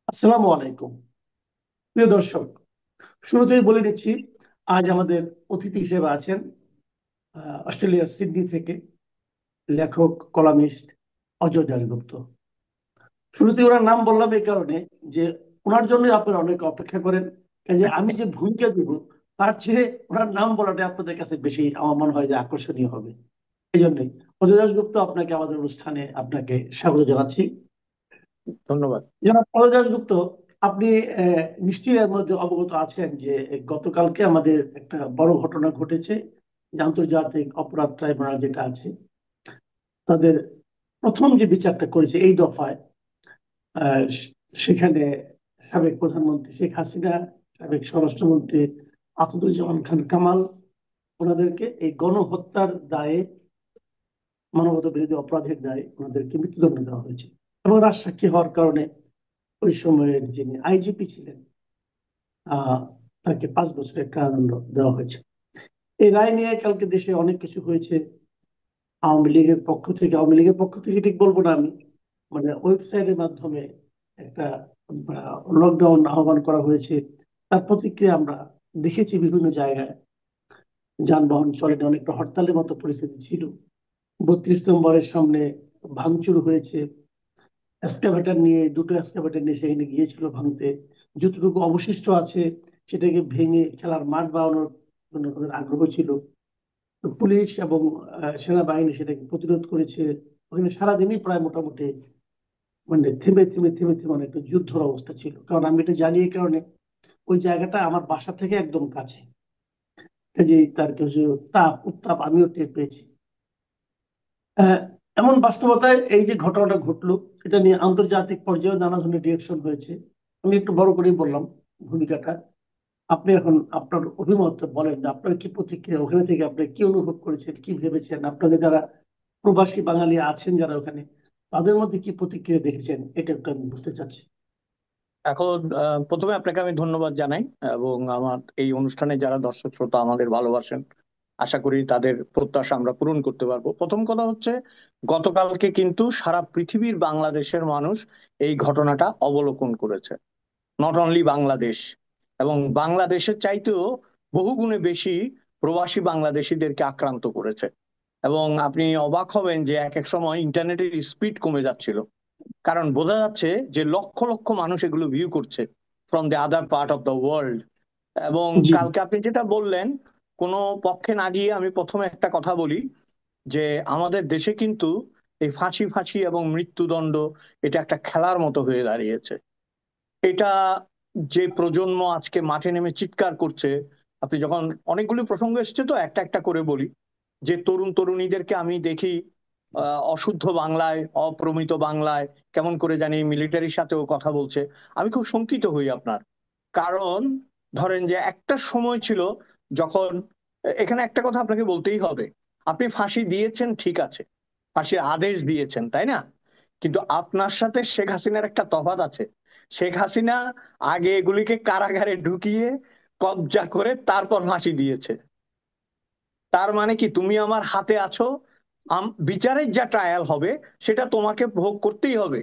আসসালামু আলাইকুম। প্রিয় দর্শক, শুরুতেই বলে নিচ্ছি, আজ আমাদের অতিথি হিসেবে আছেন অস্ট্রেলিয়ার সিডনি থেকে লেখক কলামিস্ট অজয় দাশগুপ্ত। শুরুতে ওনার নাম বললাম এই কারণে যে ওনার জন্য আপনারা অনেক অপেক্ষা করেন, যে আমি যে ভূমিকা দিব তার চেয়ে ওনার নাম বলাটা আপনাদের কাছে বেশি আমার মনে হয় যে আকর্ষণীয় হবে। এই জন্যই অজয় দাশগুপ্ত, আপনাকে আমাদের অনুষ্ঠানে আপনাকে স্বাগত জানাচ্ছি। ধন্যবাদ। জনাব অজয় দাশগুপ্ত, আপনি নিশ্চয়ই এর মধ্যে অবগত আছেন যে গতকালকে আমাদের একটা বড় ঘটনা ঘটেছে, যে আন্তর্জাতিক অপরাধ ট্রাইব্যুনাল যেটা আছে তাদের প্রথম যে বিচারটা করেছে এই দফায়, আহ, সেখানে সাবেক প্রধানমন্ত্রী শেখ হাসিনা, সাবেক স্বরাষ্ট্রমন্ত্রী আসাদুজ্জামান খান কামাল, ওনাদেরকে এই গণহত্যার দায়ে, মানবতা বিরোধী অপরাধের দায়ে ওনাদেরকে মৃত্যুদণ্ড দেওয়া হয়েছে। এবং রাজসাক্ষী হওয়ার কারণে ওই সময়ের যিনি আইজিপি ছিলেন, আহ তাকে 5 বছরের কারাদণ্ড দেওয়া হয়েছে। এই রায় নিয়ে কালকে দেশে অনেক কিছু হয়েছে। আওয়ামী লীগের পক্ষ থেকে ঠিক বলবো না আমি, মানে ওয়েবসাইটের মাধ্যমে একটা লকডাউন আহ্বান করা হয়েছে। তার প্রতিক্রিয়া আমরা দেখেছি বিভিন্ন জায়গায়, যানবাহন চলেনি, অনেকটা হরতালের মতো পরিস্থিতি ছিল। 32 নম্বরের সামনে ভাঙচুর হয়েছে, দুটো এক্সকাভেটর নিয়ে সেখানে গিয়েছিল ভাঙতে। যতটুকু অবশিষ্ট আছে সেটাকে ভেঙে খেলার মাঠ বানানোর জন্য তাদের আগ্রহ ছিল। তো পুলিশ এবং সেনাবাহিনী সেটাকে প্রতিরোধ করেছে। ওখানে সারাদিনই প্রায় মোটামুটি মানে থেমে থেমে থেমে থেমে অনেকটা যুদ্ধর অবস্থা ছিল, কারণ আমি এটা জানি এই কারণে ওই জায়গাটা আমার বাসা থেকে একদম কাছে। যে তার কিছু উত্তাপ আমিও টের পেয়েছি। আহ, এমন বাস্তবতায় এই যে ঘটনাটা ঘটলো, এটা নিয়ে আন্তর্জাতিক পর্যায়ে নানা ধরনের রিয়েকশন হয়েছে। আমি একটু বড় করেই বললাম ভূমিকাটা। আপনি এখন আপনার অভিমতটা বলেন, যে আপনার কি প্রতিক্রিয়া, ওখানে থেকে আপনি কি অনুভব করেছেন, কি ভেবেছেন, আপনাদের যারা প্রবাসী বাঙালি আছেন যারা ওখানে, তাদের মধ্যে কি প্রতিক্রিয়া দেখেছেন, এটা একটু আমি বুঝতে চাচ্ছি। এখন প্রথমে আপনাকে আমি ধন্যবাদ জানাই এবং আমার এই অনুষ্ঠানে যারা দর্শক শ্রোতা আমাদের ভালোবাসেন, আশা করি তাদের প্রত্যাশা আমরা পূরণ করতে পারবো। প্রথম কথা হচ্ছে, গতকালকে কিন্তু সারা পৃথিবীর বাংলাদেশের মানুষ এই ঘটনাটা অবলোকন করেছে। নট অনলি বাংলাদেশ, এবং বাংলাদেশের চাইতেও বহুগুণে বেশি প্রবাসী বাংলাদেশিদেরকে আক্রান্ত করেছে। এবং আপনি অবাক হবেন যে এক এক সময় ইন্টারনেটের স্পিড কমে যাচ্ছিল, কারণ বোঝা যাচ্ছে যে লক্ষ লক্ষ মানুষ এগুলো ভিউ করছে from the other part of the world. এবং জি। কালকে আপনি যেটা বললেন, কোনো পক্ষে না গিয়ে আমি প্রথমে একটা কথা বলি, যে আমাদের দেশে কিন্তু এই ফাঁসি ফাঁসি এবং মৃত্যুদণ্ড এটা একটা খেলার মতো হয়ে দাঁড়িয়েছে। এটা যে প্রজন্ম আজকে মাঠে নেমে চিৎকার করছে, আপনি যখন, অনেকগুলো প্রসঙ্গ এসছে তো একটা একটা করে বলি, যে তরুণ তরুণীদেরকে আমি দেখি অশুদ্ধ বাংলায়, অপ্রমিত বাংলায় কেমন করে জানি মিলিটারির সাথেও কথা বলছে। আমি খুব শঙ্কিত হই আপনার, কারণ ধরেন যে একটা সময় ছিল যখন, এখানে একটা কথা আপনাকে বলতেই হবে, আপনি ফাঁসি দিয়েছেন ঠিক আছে, ফাঁসির আদেশ দিয়েছেন তাই না, কিন্তু আপনার সাথে শেখ হাসিনার একটা তফাৎ আছে। শেখ হাসিনা আগে এগুলিকে কারাগারে ঢুকিয়ে কবজা করে তারপর ফাঁসি দিয়েছে। তার মানে কি, তুমি আমার হাতে আছো, বিচারের যা ট্রায়াল হবে সেটা তোমাকে ভোগ করতেই হবে।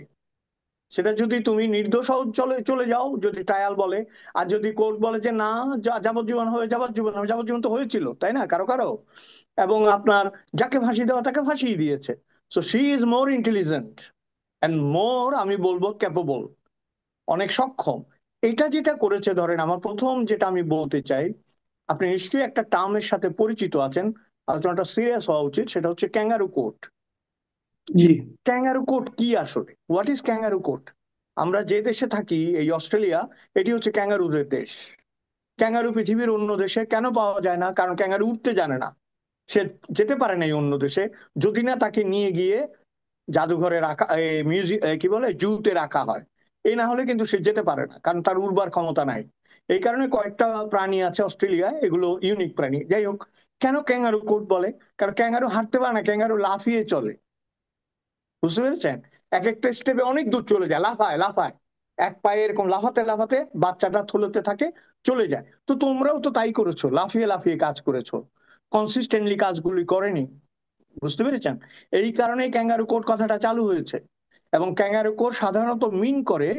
সেটা যদি তুমি নির্দোষ হও, চলে চলে যাও যদি ট্রায়াল বলে, আর যদি কোর্ট বলে যে না, যাবজ্জীবন হবে, যাবজ্জীবন হবে, যাবজ্জীবন তো হয়েছিল তাই না কারো কারো। এবং আপনার যাকে ফাঁসি দেওয়া তাকে ফাঁসিয়ে দিয়েছে। So she is more intelligent and more, আমি বলবো ক্যাপেবল, অনেক সক্ষম। এটা যেটা করেছে, ধরেন আমার প্রথম যেটা আমি বলতে চাই, আপনি নিশ্চয়ই একটা টার্মের সাথে পরিচিত আছেন, আলোচনাটা সিরিয়াস হওয়া উচিত, সেটা হচ্ছে ক্যাঙ্গারু কোর্ট। জি। ক্যাঙ্গারু কোর্ট কি আসলে, হোয়াট ইজ ক্যাঙ্গারু কোর্ট? আমরা যে দেশে থাকি, এই অস্ট্রেলিয়া, এটি হচ্ছে ক্যাঙ্গারুদের দেশ। ক্যাঙ্গারু পৃথিবীর অন্য দেশে কেন পাওয়া যায় না? কারণ ক্যাঙ্গারু উঠতে জানে না, সে যেতে পারে না এই অন্য দেশে, যদি না তাকে নিয়ে গিয়ে জাদুঘরে রাখা, মিউজিক কি বলে, জুতে রাখা হয়। এই না হলে কিন্তু সে যেতে পারে না, কারণ তার উর্বর ক্ষমতা নাই। এই কারণে কয়েকটা প্রাণী আছে অস্ট্রেলিয়ায়, এগুলো ইউনিক প্রাণী। যাই হোক, কেন ক্যাঙ্গারু কোর্ট বলে? কারণ ক্যাঙ্গারু হাঁটতে পারে না, ক্যাঙ্গারু লাফিয়ে চলে। বুঝতে পেরেছেন? এক একটা স্টেপে অনেক দূর চলে যায়, লাফায় লাফায়, এক পায়ে এরকম লাফাতে লাফাতে বাচ্চাটা থলেতে থাকে, চলে যায়। তো তোমরাও তো তাই করেছো, লাফিয়ে লাফিয়ে কাজ করেছো, কনসিস্টেন্টলি কাজগুলি করেনি। বুঝতে পেরেছেন? এই কারণে ক্যাঙ্গারু কোর্ট কথাটা চালু হয়েছে। এবং ক্যাঙ্গারু কোর্ট সাধারণত মিন করে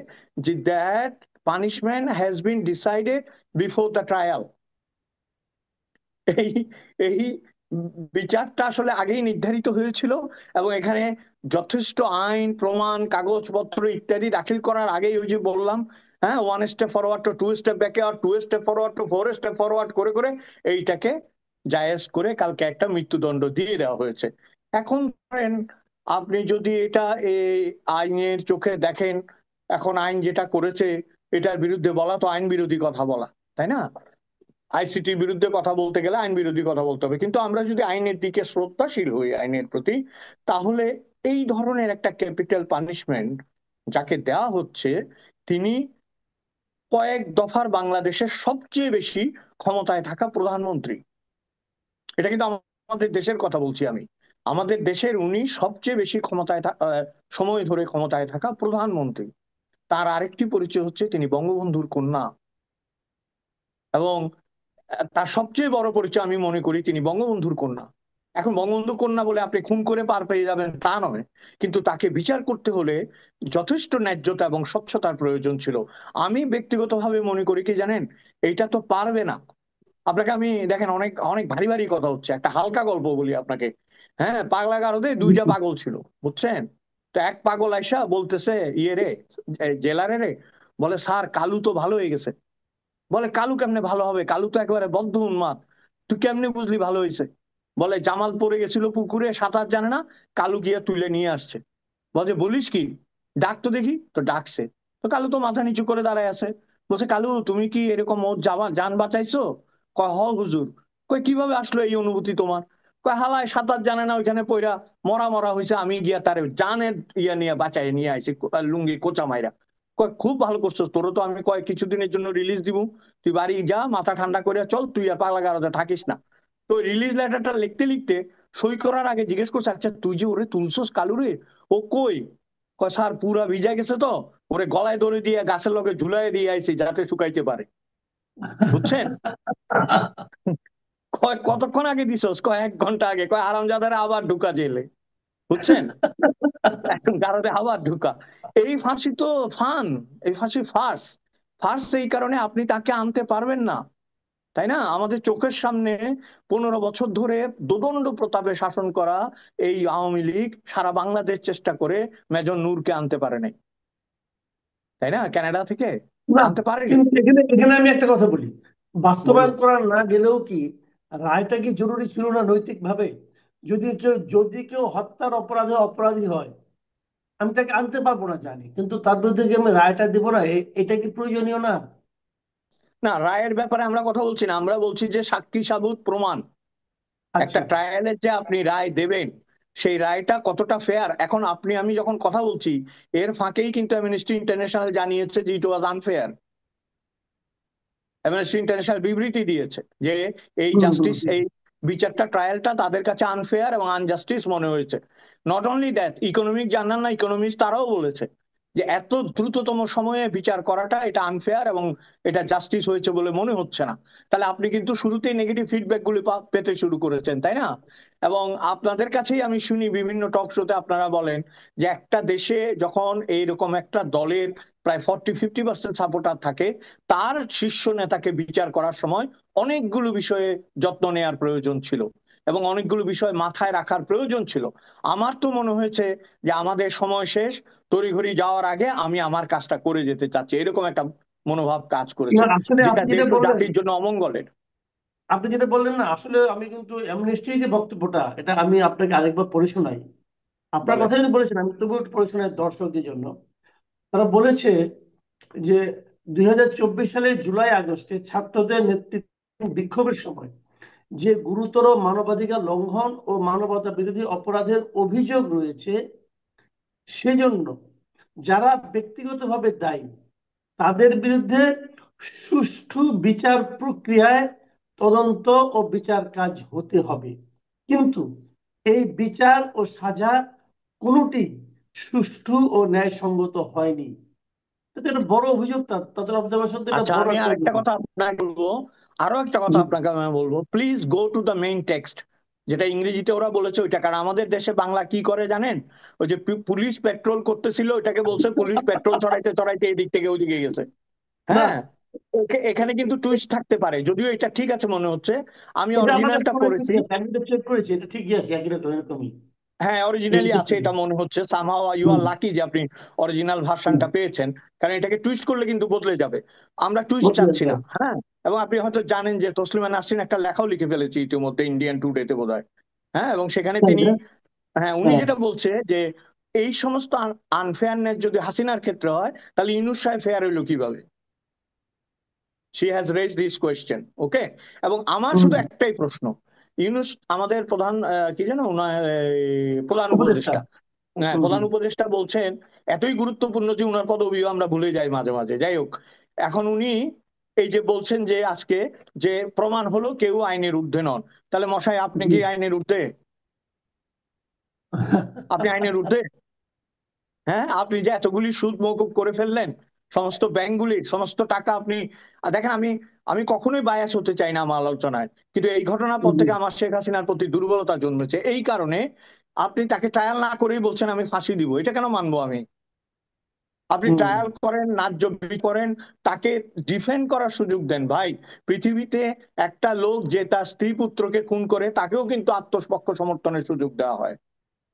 যে that punishment has been decided before the trial. এই এই বিচারটা আসলে আগেই নির্ধারিত হয়েছিল, এবং এখানে যথেষ্ট আইন প্রমাণ কাগজপত্র ইত্যাদি দাখিল করার আগেই ওই যে বললাম, হ্যাঁ, 1 step forward to 2 step backward, 2 step forward to 4 step forward করে করে এইটাকে জায়েজ করে কালকে একটা মৃত্যুদণ্ড দিয়ে দেওয়া হয়েছে। এখন ধরেন আপনি যদি এটা এই আইনের চোখে দেখেন, এখন আইন যেটা করেছে এটার বিরুদ্ধে বলা তো আইন বিরোধী কথা বলা, তাই না? আইসিটির বিরুদ্ধে কথা বলতে গেলে আইন বিরোধী কথা বলতে হবে। কিন্তু আমরা যদি আইনের দিকে শ্রদ্ধাশীল হই আইনের প্রতি, তাহলে এই ধরনের একটা ক্যাপিটাল পানিশমেন্ট যাকে দেওয়া হচ্ছে, তিনি কয়েক দফার বাংলাদেশের সবচেয়ে বেশি ক্ষমতায় থাকা প্রধানমন্ত্রী। এটা কিন্তু আমাদের দেশের কথা বলছি আমি, আমাদের দেশের উনি সবচেয়ে বেশি সময় ধরে ক্ষমতায় থাকা প্রধানমন্ত্রী। তার আরেকটি পরিচয় হচ্ছে তিনি বঙ্গবন্ধুর কন্যা, এবং তার সবচেয়ে বড় পরিচয় আমি মনে করি তিনি বঙ্গবন্ধুর কন্যা। এখন বঙ্গবন্ধু কন্যা বলে আপনি খুন করে পার পেয়ে যাবেন তা নয়, কিন্তু তাকে বিচার করতে হলে যথেষ্ট ন্যায্যতা এবং স্বচ্ছতার প্রয়োজন ছিল। আমি ব্যক্তিগতভাবে মনে করি কি জানেন, এইটা তো পারবে না। আপনাকে আমি দেখেন, অনেক অনেক ভারী ভারী কথা হচ্ছে, একটা হালকা গল্প বলি আপনাকে। হ্যাঁ, পাগলা গারদে দুইটা পাগল ছিল, বুঝছেন? তো এক পাগল আইসা বলতেছে ইয়ে রে, জেলারে রে, বলে স্যার কালু তো ভালো হয়ে গেছে। বলে কালু কেমনে ভালো হবে, কালু তো একেবারে বদ্ধ উন্মাদ, তুই কেমনে বুঝলি ভালো হয়েছে? বলে জামাল পড়ে গেছিল পুকুরে, সাঁতার জানে না, কালু গিয়ে তুলে নিয়ে আসছে। বলছে বলিস কি, ডাক তো দেখি। তো ডাকছে, তো কালু তো মাথা নিচু করে দাঁড়ায় আছে। বলছে কালু তুমি কি এরকম ওর জান বাঁচাইছো? কয় হ হুজুর। কয় কিভাবে আসলো এই অনুভূতি তোমার? কয় হালায় সাঁতার জানে না, ওইখানে পইরা মরা মরা হয়েছে, আমি গিয়া তার জানের ইয়া নিয়ে বাঁচাই নিয়ে আইছি, লুঙ্গি কোচা মাইরা। কয় খুব ভালো করছো, তোরও তো আমি কয় কিছুদিনের জন্য রিলিজ দিব, তুই বাড়ি যা, মাথা ঠান্ডা করে চল, তুই আর পাগলা গারদে থাকিস না। তো রিলিজ লেটারটা লিখতে লিখতে সই করার আগে জিজ্ঞেস করছে, আচ্ছা তুই যে ওরে তুলছস কালু রে, ও কই? কয় স্যার পুরা ভিজা গেছে, তো ওরে গলায় দড়ি দিয়ে গাছের লগে ঝুলাই দিয়ে আইছি যাতে শুকাইতে পারে। বুঝছেন? কয় কতক্ষণ আগে দিছস? কয় 1 ঘন্টা আগে। কয় হারামজাদারা আবার ঢুকা জেলে। বুঝছেন? এখন গারদে আবার ঢুকা। এই ফাঁসি তো ফান, এই ফাঁসি ফার্স। ফার্স এই কারণে আপনি তাকে আনতে পারবেন না, তাই না? আমাদের চোখের সামনে 15 বছর ধরে দোদণ্ড প্রতাপে শাসন করা এই আওয়ামী লীগ সারা বাংলাদেশ চেষ্টা করে মেজর নূরকে আনতে পারে নাই, তাই না? কানাডা থেকে না, আনতে পারেনি। কিন্তু এখানে এখানে আমি একটা কথা বলি, বাস্তবায়ন বলুন। করা না গেলেও কি রায়টা কি জরুরি ছিল না নৈতিক ভাবে? যদি কেউ হত্যার অপরাধে অপরাধী হয়, আমি তাকে আনতে পারবো না জানি, কিন্তু তার বিরুদ্ধে যে আমি রায়টা দেবো না, এটা কি প্রয়োজনীয় না? না, রায়ের ব্যাপারে আমরা কথা বলছি না, আমরা বলছি যে সাক্ষী সাবুত প্রমাণ, একটা আচ্ছা। ট্রায়ালের যে আপনি রায় দেবেন, সেই রায়টা কতটা ফেয়ার। এখন আপনি আমি যখন কথা বলছি, এর ফাঁকেই কিন্তু অ্যামনেস্টি ইন্টারন্যাশনাল জানিয়েছে যে ইট ওয়াজ আনফেয়ার। অ্যামনেস্টি ইন্টারন্যাশনাল বিবৃতি দিয়েছে যে এই হুম, হুম, জাস্টিস, হুম। এই বিচারটা ট্রায়ালটা তাদের কাছে আনফেয়ার এবং আনজাস্টিস মনে হয়েছে। Not only that, economic journal না ইকোনমিস্ট তারাও বলেছে যে এত দ্রুততম সময়ে বিচার করাটা এটা আনফেয়ার এবং এটা জাস্টিস হয়েছে বলে মনে হচ্ছে না। তাহলে আপনি কিন্তু শুরুতেই নেগেটিভ ফিডব্যাক গুলি পেতে শুরু করেছেন, তাই না? এবং আপনাদের কাছেই আমি শুনি বিভিন্ন টক শোতে আপনারা বলেন যে একটা দেশে যখন এইরকম একটা দলের প্রায় 40-50% সাপোর্টার থাকে, তার শীর্ষ নেতাকে বিচার করার সময় অনেকগুলো বিষয়ে যত্ন নেওয়ার প্রয়োজন ছিল এবং অনেকগুলো বিষয় মাথায় রাখার প্রয়োজন ছিল। আমার তো মনে হয়েছে যে আমাদের সময় শেষ, তড়িঘড়ি যাওয়ার আগে আমি আমার কাজটা করে যেতে চাচ্ছি, এরকম একটা মনোভাব কাজ করেছে, না, আসলে যেটা আপনি দেশ যেটা ও বললেন, জাতির জন্য অমঙ্গলের। না, আসলে আমি কিন্তু অ্যামনেস্টির যে বক্তব্যটা, এটা আমি আপনাকে আরেকবার পড়ে শোনাই। আপনার বলেন। কথা যদি বলেছেন, আমি তবুও একটু পড়ে শোনাই দর্শকদের জন্য। তারা বলেছে যে 2024 সালের জুলাই আগস্টে ছাত্রদের নেতৃত্বে বিক্ষোভের সময় যে গুরুতর মানবাধিকার লঙ্ঘন ও মানবতা বিরোধী অপরাধের অভিযোগ রয়েছে, সেজন্য যারা ব্যক্তিগতভাবে দায়ী তাদের বিরুদ্ধে সুষ্ঠু বিচার প্রক্রিয়ায় তদন্ত ও বিচার কাজ হতে হবে। কিন্তু এই বিচার ও সাজা কোনোটি সুষ্ঠু ও ন্যায়সঙ্গত হয়নি। এটা একটা বড় অভিযোগ, তাদের অবজারভেশন তো এটা আচ্ছা, বড় আমি একটা আর একটা অভিযোগ। কথা আপনাকে বলবো, আরো একটা কথা জি। আপনাকে আমি বলবো, please go to the main text. যেটা ইংরেজিতে ওরা বলেছে ওইটা। কারণ আমাদের দেশে বাংলা কি করে জানেন, ওই যে পুলিশ পেট্রোল করতেছিল ওইটাকে বলছে পুলিশ পেট্রোল চড়াইতে চড়াইতে এদিক থেকে ওইদিকে গেছে। না, হ্যাঁ, এখানে কিন্তু টুইস্ট থাকতে পারে, যদিও এটা ঠিক আছে মনে হচ্ছে। আমি এটা আমার কাছে অরিজিনালটা মনে হয় পড়েছি। ঠিকই আছে, আমি তো চেক করেছি, এটা ঠিকই আছে, একই রকম এরকমই। হ্যাঁ, অরিজিনালি ইংরেজি আছে থেকে। এটা মনে হচ্ছে। Somehow you are hmm, lucky যে আপনি অরিজিনাল হুম, ভার্সনটা পেয়েছেন, কারণ এটাকে টুইস্ট করলে কিন্তু বদলে যাবে। আমরা টুইস্ট বদলে চাচ্ছি না। যায়। হ্যাঁ, এবং আপনি হয়তো জানেন যে তসলিমা নাসরিন একটা লেখাও লিখে ফেলেছে ইতিমধ্যে ইন্ডিয়ান টুডেতে বোধহয়। হ্যাঁ, এবং সেখানে তাই তিনি, না? হ্যাঁ, উনি হ্যাঁ। যেটা বলছে যে এই সমস্ত আনফেয়ারনেস যদি হাসিনার ক্ষেত্রে হয়, তাহলে ইউনূস সাহেব ফেয়ার হইলো কিভাবে? She has raise this question. Okay, এবং আমার হুম। শুধু একটাই প্রশ্ন, ইউনূস আমাদের প্রধান কি যেন ওনার প্রধান উপদেষ্টা। উপদেষ্টা, হ্যাঁ হুম, প্রধান হুম। উপদেষ্টা বলছেন এতই গুরুত্বপূর্ণ যে উনার পদবিও আমরা ভুলে যাই মাঝে মাঝে। যাই হোক, এখন উনি এই যে বলছেন যে আজকে যে প্রমাণ হলো কেউ আইনের ঊর্ধ্বে নন, তাহলে মশাই আপনি জি। কি আইনের ঊর্ধ্বে? আপনি আইনের ঊর্ধ্বে? হ্যাঁ, আপনি যে এতগুলি সুদ মওকুফ করে ফেললেন, সমস্ত ব্যাংকগুলির সমস্ত টাকা আপনি, দেখেন আমি আমি কখনোই বায়াস হতে চাই না আমার আলোচনায়, কিন্তু এই ঘটনার পর জি। থেকে আমার শেখ হাসিনার প্রতি দুর্বলতা জন্মেছে। এই কারণে আপনি তাকে ট্রায়াল না করেই বলছেন আমি ফাঁসি দিব, এটা কেন মানবো আমি? আপনি হুম। ট্রায়াল করেন, ন্যায্য বিচার করেন, তাকে ডিফেন্ড করার সুযোগ দেন। ভাই, পৃথিবীতে একটা লোক যে তার স্ত্রী পুত্রকে খুন করে তাকেও কিন্তু আত্মপক্ষ সমর্থনের সুযোগ দেওয়া হয়,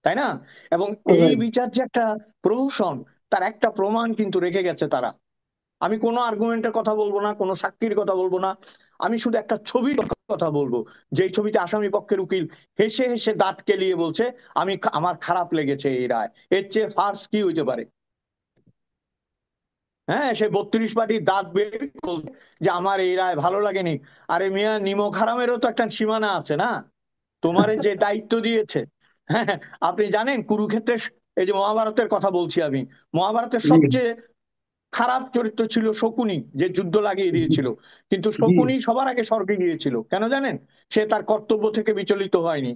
তাই না? এবং এই রাইট। বিচার যে একটা প্রহসন, তার একটা প্রমাণ কিন্তু রেখে গেছে তারা। আমি কোনো আর্গুমেন্টের কথা বলবো না, কোনো সাক্ষীর কথা বলবো না, আমি শুধু একটা ছবির কথা বলবো, যে ছবিতে আসামি পক্ষের উকিল হেসে হেসে দাঁত কেলিয়ে বলছে আমার খারাপ লেগেছে এই রায়। এর চেয়ে ফার্স কি হইতে পারে? হ্যাঁ, সে 32 পাটি দাঁত বের করছে যে আমার এই রায় ভালো লাগেনি। আরে মিয়া, নিমক হারামেরও তো একটা সীমানা আছে না? তোমারে যে দায়িত্ব দিয়েছে, হ্যাঁ, আপনি জানেন কুরুক্ষেত্রের, এই যে মহাভারতের কথা বলছি আমি, মহাভারতের জি। সবচেয়ে খারাপ চরিত্র ছিল শকুনি, যে যুদ্ধ লাগিয়ে দিয়েছিল। কিন্তু জি। শকুনি সবার আগে স্বর্গে গিয়েছিল, কেন জানেন? সে তার কর্তব্য থেকে বিচলিত হয়নি।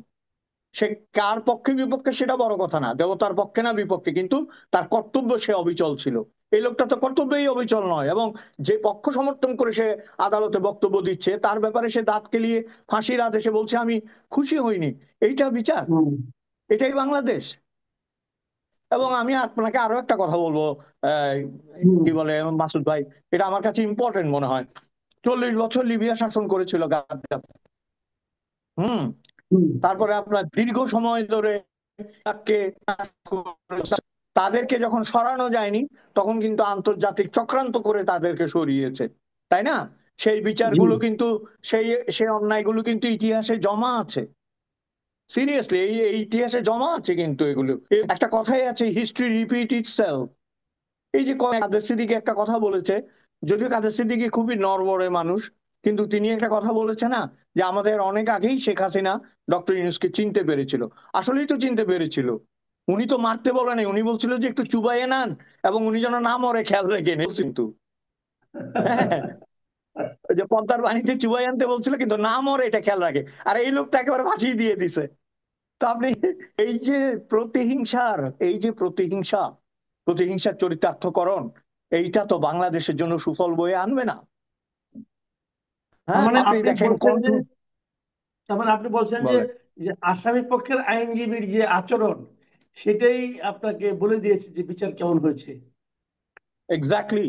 সে কার পক্ষে বিপক্ষে সেটা বড় কথা না, দেবতার পক্ষে না বিপক্ষে, কিন্তু তার কর্তব্য সে অবিচল ছিল। এই লোকটা তো কর্তব্যেই অবিচল নয়, এবং যে পক্ষ সমর্থন করে সে আদালতে বক্তব্য দিচ্ছে তার ব্যাপারে সে দাঁত কেলিয়ে ফাঁসির আদেশে বলছে আমি খুশি হইনি। এইটা বিচার? হুম। এটাই বাংলাদেশ? এবং আমি আপনাকে আরো একটা কথা বলবো, আহ, হুম। কি বলে মাসুদ ভাই, এটা আমার কাছে ইম্পর্টেন্ট মনে হয়। 40 বছর লিবিয়া শাসন করেছিল গাদ্দাফি। হুম। হুম। তারপরে আপনার দীর্ঘ সময় ধরে তাকে, তাদেরকে যখন সরানো যায়নি তখন কিন্তু আন্তর্জাতিক চক্রান্ত করে তাদেরকে সরিয়েছে, তাই না? সেই জি। বিচারগুলো কিন্তু, সেই সেই অন্যায়গুলো কিন্তু ইতিহাসে জমা আছে। সিরিয়াসলি, এই ইতিহাসে জমা আছে কিন্তু এগুলো। একটা কথাই আছে, হিস্ট্রি রিপিট ইটসেলফ। এই যে কাদের সিদ্দিকী একটা কথা বলেছে, যদিও কাদের সিদ্দিকী খুবই নড়বড়ে মানুষ, কিন্তু তিনি একটা কথা বলেছে না, যে আমাদের অনেক আগেই শেখ হাসিনা ডক্টর ইউনূসকে চিনতে পেরেছিল। আসলেই তো চিনতে পেরেছিল। উনি তো মারতে বলে নাই, উনি বলছিল যে একটু চুবাইয়ে নেন এবং উনি যেন না মরে খেয়াল রেখে নেন, কিন্তু হ্যাঁ, ওই যে পদ্মার পানিতে চুবাই আনতে বলছিল কিন্তু না মরে এটা খেয়াল রাখে। আর এই লোকটা একেবারে ফাঁসিয়ে দিয়ে দিছে। তো আপনি এই যে প্রতিহিংসার, এই যে প্রতিহিংসার চরিতার্থকরণ, এইটা তো বাংলাদেশের জন্য সুফল বয়ে আনবে না। তার হ্যাঁ, মানে আপনি আপনি দেখেন বলছেন কোন, যে, তার মানে আপনি বলছেন যে, বলে যে আসামি পক্ষের আইনজীবীর যে আচরণ, সেটাই আপনাকে বলে দিয়েছে যে বিচার কেমন হয়েছে। এক্স্যাক্টলি।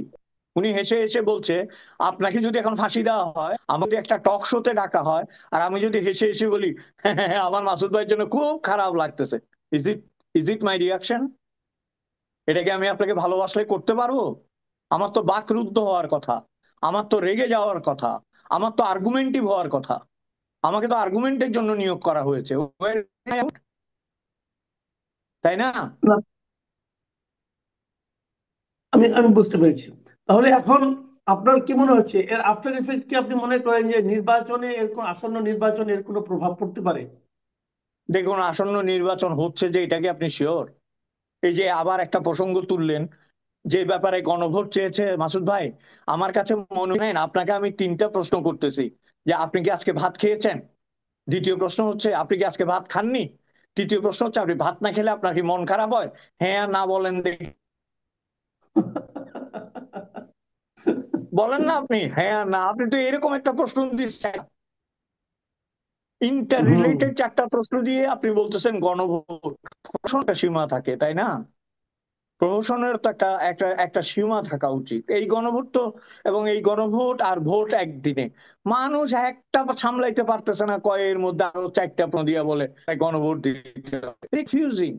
উনি হেসে হেসে বলছে আপনাকে যদি এখন ফাঁসি দেওয়া হয়, আমাকে একটা টক শোতে ডাকা হয়, আর আমি যদি হেসে হেসে বলি "হ্যাঁ, আমার মাসুদ ভাইয়ের জন্য খুব খারাপ লাগতেছে", ইজ ইট, মাই রিয়াকশন? এটা কি আমি আপনাকে ভালোবাসলে করতে পারবো? আমার তো বাকরুদ্ধ হওয়ার কথা, আমার তো রেগে যাওয়ার কথা, আমার তো আর্গুমেন্টিভ হওয়ার কথা। আমাকে তো আর্গুমেন্টের জন্য নিয়োগ করা হয়েছে, তাই না? না, আমি আমি বুঝতে পেরেছি। তাহলে এখন আপনার কি মনে হচ্ছে, এর আফটার ইফেক্ট কি আপনি মনে করেন যে নির্বাচনে, এর কোন আসন্ন নির্বাচনে এর কোনো প্রভাব পড়তে পারে? দেখুন, আসন্ন নির্বাচন হচ্ছে যে, এটা কি আপনি শিওর? এই যে আবার একটা প্রসঙ্গ তুললেন, যে ব্যাপারে গণভোট চেয়েছে মাসুদ ভাই, আমার কাছে মনে হয় না, আপনাকে আমি 3টা প্রশ্ন করতেছি, যে আপনি কি আজকে ভাত খেয়েছেন? দ্বিতীয় প্রশ্ন হচ্ছে আপনি কি আজকে ভাত খাননি? তৃতীয় প্রশ্ন হচ্ছে আপনি ভাত না খেলে আপনার কি মন খারাপ হয়? হ্যাঁ আর না বলেন দেখি, বলেন না আপনি হ্যাঁ আর না, আপনি তো এরকম একটা প্রশ্ন দিচ্ছেন। ইন্টার হুম। রিলেটেড চারটা প্রশ্ন দিয়ে আপনি বলতেছেন গণভোট। প্রশ্নটা সীমা থাকে, তাই না? প্রহসনের তো একটা একটা একটা সীমা থাকা উচিত। এই গণভোট তো, এবং এই গণভোট আর ভোট একদিনে, মানুষ একটা সামলাইতে পারতেছে না, কয়ের মধ্যে আরো চারটা প্রশ্ন দিয়া বলে তাই গণভোট দিতে হবে। কনফিউজিং,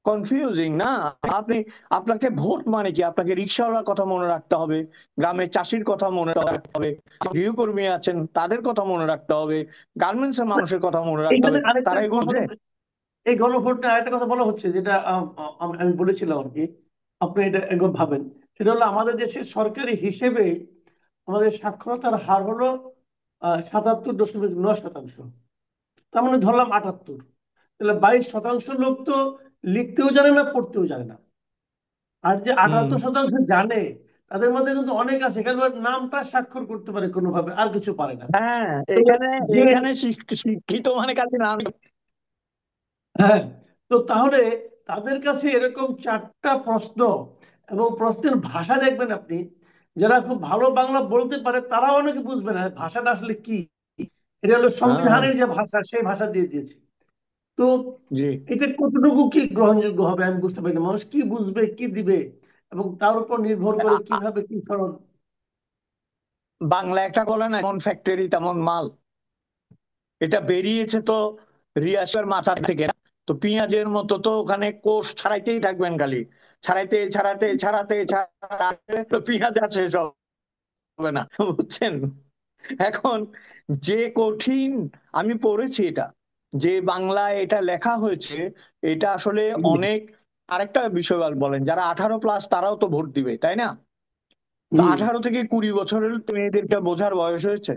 কনফিউজিং না? আপনি, আপনাকে ভোট মানে কি? আপনাকে রিক্সাওয়ালার কথা মনে রাখতে হবে, গ্রামের চাষির কথা মনে রাখতে হবে, গৃহকর্মী আছেন তাদের কথা মনে রাখতে হবে, গার্মেন্টস এর মানুষের কথা মনে রাখতে এখানে হবে। আরেকটা তারা এগুলো কথা, বোঝে? এই গণভোটে আরেকটা কথা বলা হচ্ছে যেটা আমি বলেছিলাম আর কি, আপনি এটা একবার ভাবেন। সেটা হলো আমাদের দেশের সরকারি হিসেবে আমাদের সাক্ষরতার হার হলো 77.9%। তার মানে ধরলাম 78। তাহলে 22% লোক তো লিখতেও জানে না, পড়তেও জানে না। আর যে হুম। 78% জানে, তাদের মধ্যে কিন্তু অনেক আছে কেবল নামটা স্বাক্ষর করতে পারে কোনোভাবে, আর কিছু পারে না। হ্যাঁ, তো এখানে, যে এখানে শিক্ষিত মানে কাজে না। হ্যাঁ, তো তাহলে তাদের কাছে এরকম চারটা প্রশ্ন, এবং প্রশ্নের ভাষা দেখবেন আপনি, যারা খুব ভালো বাংলা বলতে পারে তারাও অনেকে বুঝবে না ভাষাটা আসলে কি। এটা হলো হ্যাঁ, সংবিধানের যে ভাষা, সেই ভাষা দিয়ে দিয়েছে। তো জি। এটা কতটুকু কি গ্রহণযোগ্য হবে আমি বুঝতে পারি না। মানুষ কি বুঝবে, কি দিবে, এবং তার উপর নির্ভর করে আ- আ- কিভাবে কি সরল। বাংলা একটা বলে না, এমন ফ্যাক্টরি তেমন মাল। এটা বেরিয়েছে তো রিয়াসের মাথা থেকে না। তো পেঁয়াজের মতো তো ওখানে কোষ ছাড়াইতেই থাকবেন খালি, ছাড়াইতে ছাড়াতে ছাড়াতে ছাড়াতে তো পেঁয়াজ আর শেষ হবে না, বুঝছেন? এখন যে কঠিন, আমি পড়েছি এটা, যে বাংলায় এটা লেখা হয়েছে, এটা আসলে অনেক। আরেকটা বিষয় বলেন, যারা 18+ তারাও তো ভোট দিবে, তাই না? তো হম। 18 থেকে 20 বছরের মেয়েদেরকে বোঝার বয়স হয়েছে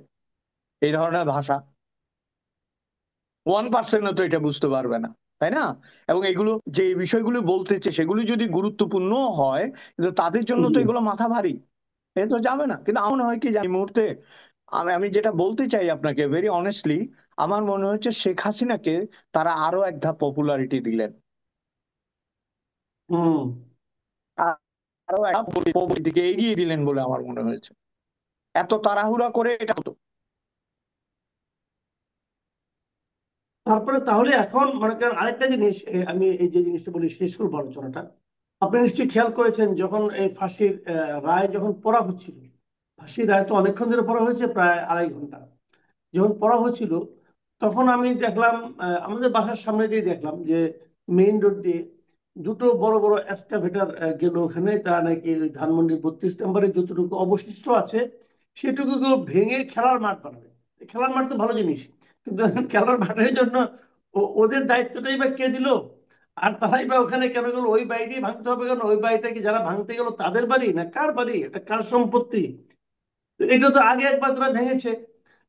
এই ধরনের ভাষা? 1% তো এটা বুঝতে পারবে না, তাই না? এবং এগুলো যে বিষয়গুলো বলতেছে সেগুলো যদি গুরুত্বপূর্ণ হয়, কিন্তু তাদের জন্য তো এগুলো মাথা ভারী, এ তো যাবে না। কিন্তু আমার মনে হয় কি জানি, এই মুহূর্তে আমি আমি যেটা বলতে চাই আপনাকে ভেরি অনেস্টলি, আমার মনে হচ্ছে শেখ হাসিনাকে তারা আরো এক ধাপ পপুলারিটি দিলেন, হম। আরো এক ধাপ দিকে এগিয়ে দিলেন বলে আমার মনে হয়েছে। এত তাড়াহুড়া করে এটা হতো। তারপরে তাহলে এখন মনে করেন আরেকটা জিনিস, আমি এই যে জিনিসটা বলি শেষ করবো আলোচনাটা। আপনি নিশ্চয়ই খেয়াল করেছেন যখন এই ফাঁসির রায় যখন পড়া হচ্ছিল, ফাঁসির রায় তো অনেকক্ষণ ধরে পড়া হয়েছে, প্রায় 2.5 ঘন্টা। যখন পড়া হচ্ছিল তখন আমি দেখলাম, আমাদের বাসার সামনে দিয়ে দেখলাম যে মেইন রোড দিয়ে দুটো বড় বড় এক্সকাভেটর গেল ওখানে। তারা নাকি ওই ধানমন্ডি 32 নম্বরে যতটুকু অবশিষ্ট আছে সেটুকু ভেঙে খেলার মাঠ বানাবে। খেলার মাঠ তো ভালো জিনিস, কিন্তু এখন খেলার মাঠের জন্য ওদের দায়িত্বটাই বা কে দিল? আর তারাই বা ওখানে কেন গেল? ওই বাড়িটি ভাঙতে হবে কেন? ওই বাড়িটা কি যারা ভাঙতে গেল তাদের বাড়ি না কার বাড়ি? এটা কার সম্পত্তি? তো এটা তো আগে একবার তারা ভেঙেছে,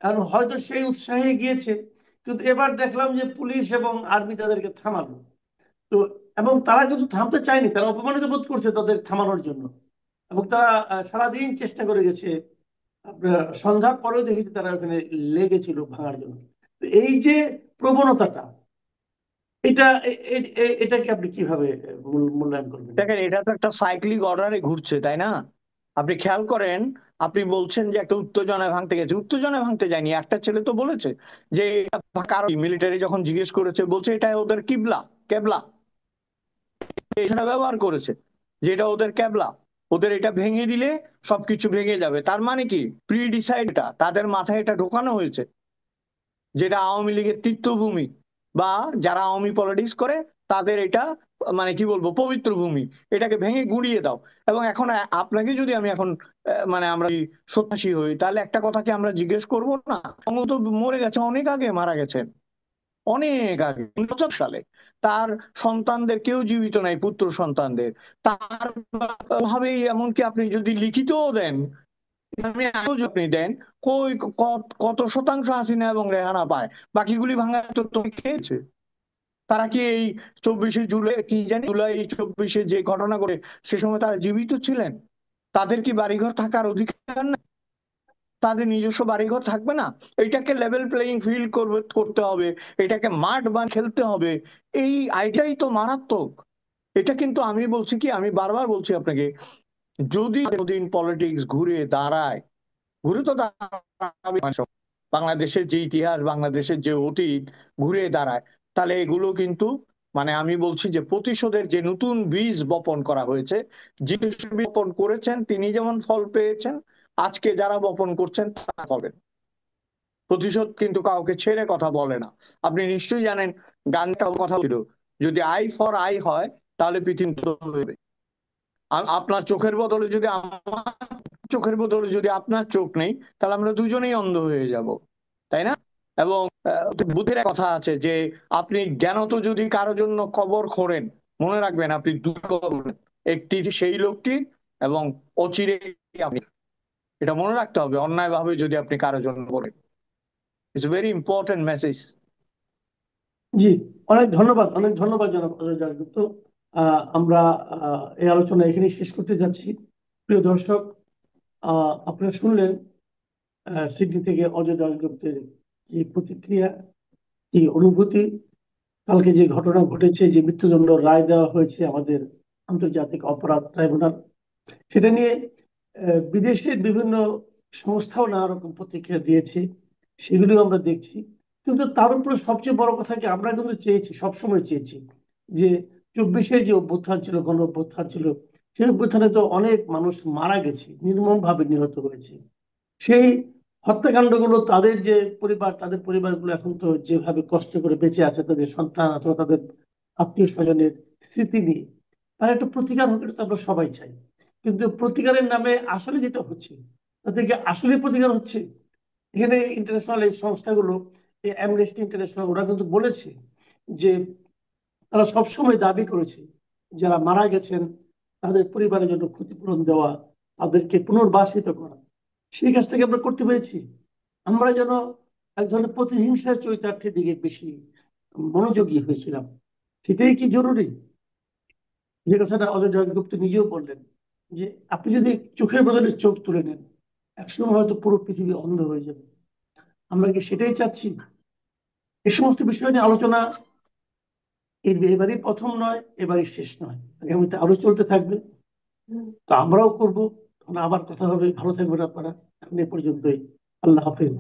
এখন হয়তো সেই উৎসাহে গিয়েছে। কিন্তু এবার দেখলাম যে পুলিশ এবং আর্মি তাদেরকে থামালো। তো এবং তারা কিন্তু থামতে চায়নি, তারা অপমানিত বোধ করছে তাদের থামানোর জন্য। এবং তারা সারাদিন চেষ্টা করে গেছে। আপনার সন্ধ্যার পরেও দেখেছি তারা ওখানে লেগেছিল ভাঙার জন্য। তো এই যে প্রবণতাটা, এটা এটাকে আপনি কিভাবে মূল্যায়ন করবেন? দেখেন, এটা তো একটা সাইক্লিক অর্ডারে ঘুরছে, তাই না? আপনি খেয়াল করেন, আপনি বলছেন যে একটা উত্তেজনায় ভাঙতে গেছে, উত্তেজনায় ভাঙতে যায়নি। একটা ছেলে তো বলেছে যে কারণ মিলিটারি যখন জিজ্ঞেস করেছে বলছে এটা ওদের কিবলা, কেবলা, এটা ব্যবহার করেছে যে এটা ওদের কেবলা, ওদের এটা ভেঙে দিলে সবকিছু ভেঙে যাবে। তার মানে কি প্রি ডিসাইড, এটা তাদের মাথায় এটা ঢোকানো হয়েছে যেটা আওয়ামী লীগের তীর্থভূমি, বা যারা আওয়ামী পলিটিক্স করে তাদের এটা মানে কি বলবো পবিত্র ভূমি, এটাকে ভেঙে গুঁড়িয়ে দাও। এবং এখন আপনাকে যদি আমি এখন মানে আমরা যদি সন্ত্রাসী হই, তাহলে একটা কথা কি আমরা জিজ্ঞেস করবো না? বঙ্গ তো মরে গেছে, অনেক আগে মারা গেছেন, অনেক আগে 1975 সালে। তার সন্তানদের কেউ জীবিত নাই, পুত্র সন্তানদের। তার ভাবেই এমনকি আপনি যদি লিখিতও দেন, আমি আজও আপনি দেন, কই কত শতাংশ হাসিনা এবং রেহানা পায়? বাকিগুলি ভাঙা তো তুমি খেয়েছে। তারা কি এই 24শে জুলাই, কি জানি জুলাই 24শে যে ঘটনা ঘটে সে সময় তারা জীবিত ছিলেন? তাদের কি বাড়িঘর থাকার অধিকার না? তাদের নিজস্ব বাড়িঘর থাকবে না? এটাকে লেভেল প্লেইং ফিল্ড করতে হবে, এটাকে মাঠ বান খেলতে হবে। এই আইডিয়াই তো মারাত্মক। এটা কিন্তু আমি বলছি কি, আমি বারবার বলছি আপনাকে, যদি দিন পলিটিক্স ঘুরে দাঁড়ায়, ঘুরে তো দাঁড়াবে, বাংলাদেশের যে ইতিহাস, বাংলাদেশের যে অতীত ঘুরে দাঁড়ায়, তাহলে এগুলো কিন্তু মানে আমি বলছি যে প্রতিশোধের যে নতুন বীজ বপন করা হয়েছে, যে বপন করেছেন তিনি যেমন ফল পেয়েছেন, আজকে যারা বপন করছেন তারা পাবেন। প্রতিশোধ কিন্তু কাউকে ছেড়ে কথা বলে না। আপনি নিশ্চয়ই জানেন, গানটাও কথা ছিল, যদি আই ফর আই হয় তাহলে পৃথিবী ধ্বংস হয়ে যাবে। আপনার চোখের বদলে যদি আমার চোখের বদলে যদি আপনার চোখ নেই, তাহলে আমরা দুজনেই অন্ধ হয়ে যাব, তাই না? এবং বুদ্ধির এক কথা আছে যে আপনি জ্ঞানত যদি কারো জন্য কবর খোঁড়েন, মনে রাখবেন আপনি দুই কবর খোঁড়েন। একটি সেই লোকটির, এবং অচিরে আপনি, এটা মনে রাখতে হবে অন্যায় ভাবে যদি আপনি কারো জন্য করেন। It's very important message. জি, অনেক ধন্যবাদ, অনেক ধন্যবাদ জনাব অজয় দাশগুপ্ত। আমরা এই আলোচনা এখানে শেষ করতে যাচ্ছি। প্রিয় দর্শক, আপনারা শুনলেন সিডনি থেকে অজয় দাশগুপ্তের কি প্রতিক্রিয়া, কি অনুভূতি। কালকে যে ঘটনা ঘটেছে, যে মৃত্যুদণ্ড রায় দেওয়া হয়েছে আমাদের আন্তর্জাতিক অপরাধ ট্রাইব্যুনাল, সেটা নিয়ে বিদেশের বিভিন্ন সংস্থাও নানা রকম প্রতিক্রিয়া দিয়েছে, সেগুলিও আমরা দেখছি। কিন্তু তার উপরে সবচেয়ে বড় কথা কি, আমরা কিন্তু চেয়েছি, সবসময় চেয়েছি যে 24-এর যে অভ্যুত্থান ছিল, গণ অভ্যুত্থান ছিল, সেই অভ্যুত্থানে তো অনেক মানুষ মারা গেছে, নির্মমভাবে নিহত হয়েছে। সেই হত্যাকাণ্ডগুলো তাদের যে পরিবার, তাদের পরিবারগুলো এখন তো যেভাবে কষ্ট করে বেঁচে আছে, তাদের সন্তান অথবা তাদের আত্মীয় স্বজনের স্মৃতি নিয়ে, তার একটা প্রতিকার হোক, এটা তো আমরা সবাই চাই। কিন্তু প্রতিকারের নামে আসলে যেটা হচ্ছে, তাতে কি আসলে প্রতিকার হচ্ছে? এখানে ইন্টারন্যাশনাল এই সংস্থাগুলো, এই অ্যামনেস্টি ইন্টারন্যাশনাল, ওরা কিন্তু বলেছে যে তারা সবসময় দাবি করেছে যারা মারা গেছেন তাদের পরিবারের জন্য ক্ষতিপূরণ দেওয়া, তাদেরকে পুনর্বাসিত করা। সেই কাজটাকে আমরা করতে পেরেছি? আমরা যেন এক ধরনের প্রতিহিংসার চরিতার্থের দিকে বেশি মনোযোগী হয়েছিলাম। সেটাই কি জরুরি? যে কথাটা অজয় জয়গুপ্ত নিজেও বললেন, যে আপনি যদি চোখের বদলে চোখ তুলে নেন, একসময় হয়তো পুরো পৃথিবী অন্ধ হয়ে যাবে। আমরা কি সেটাই চাচ্ছি? এই সমস্ত বিষয় নিয়ে আলোচনা এবারই প্রথম নয়, এবারই শেষ নয়, আগামীতে আরো চলতে থাকবে। তো আমরাও করবো, আবার কথা হবে। ভালো থাকবেন আপনারা। এখন এ পর্যন্তই। আল্লাহ হাফেজ।